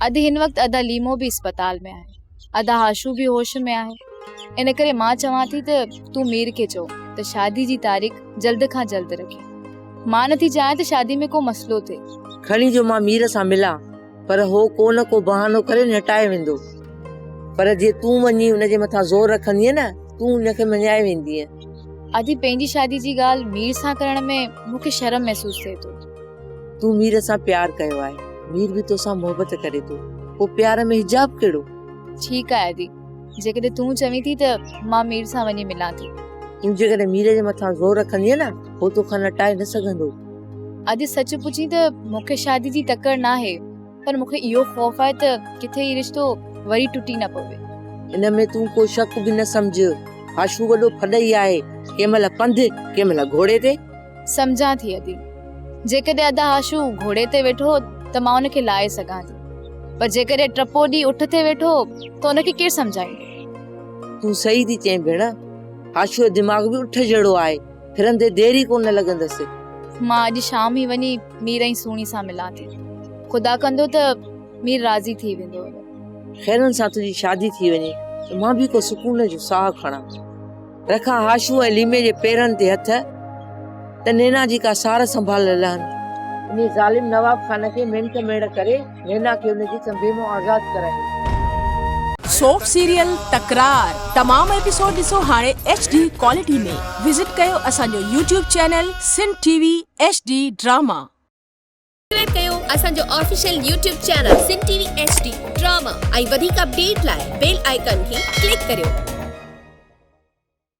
अद हिन वक्त अदा लीमो भी अस्पताल में आहे, अदा हाशू भी होश में आहे। इन करे मां चवां थी त तू मीर के चो त शादी जी तारीख जल्द खां जल्द रखे। मां नथी चाहियां त शादी में को मसलो थे। खणी जो मां मीर सां मिला, पर हो को न को बहानो करे नटाए वेंदो। पर जे तूं वञी उनजे मथां ज़ोर रखंदीअ न, तूं उनखे मञाए वेंदीअ। अदी पंहिंजी शादी जी ॻाल्हि मीर सां करण में मूंखे शर्म महसूस थिए थो। तूं मीर सां प्यार कयो आहे, मीर भी तोसां मोहबत करे थो, पोइ प्यार में हिजाब कहिड़ो? ठीकु आहे अदी, जेकॾहिं तूं चवीं थी त मां मीर सां वञी मिलां थी। तूं जेकॾहिं मीर जे मथां ज़ोर रखंदीअ न, हो तोखां नटाए न सघंदो। अदी सच पुछी त मूंखे शादी जी तकड़ न आहे, पर मूंखे इहो ख़ौफ़ आहे त किथे ही रिश्तो वरी टुटी न पवे। इन में तूं को शक भी न समझ। हाशू वॾो फॾई आहे, कंहिं महिल पंधु कंहिं महिल घोड़े ते। समझां थी अदी, जेकॾहिं अदा हाशू घोड़े ते वेठो त मां उनखे लाहे सघां थी, पर जेकॾहिं टपो ॾींहुं उठ ते वेठो त उनखे केरु सम्झाईंदो। तूं सही थी चईं भेण, हाशू जो दिमाग़ भी उठ जहिड़ो आहे, फिरंदे देरी कोन लॻंदसि। मां अॼु शाम ई वञी मीर ऐं सुहिणी सां मिलां थी। ख़ुदा कंदो त मीर राज़ी थी वेंदो। खैरन सां तुंहिंजी शादी थी वञे त मां भी को सुकून जो साह खणां, रखां हाशू ऐं लीमे जे पेरनि ते हथ, त नैना जी का सार संभाल लहनि। इन ज़ालिम नवाब खान खे मिंट मेड़ करे नैना खे उनजी संभे मां आज़ाद कराए। सोप सीरियल तकरार तमाम एपिसोड ॾिसो हाणे HD क्वालिटी में। विजिट कयो असांजो YouTube channel Sindh TV HD drama. Subscribe कयो असांजो official YouTube channel Sindh TV HD drama ऐं वधीक अपडेट लाइ बेल आइकन खे क्लिक करियो।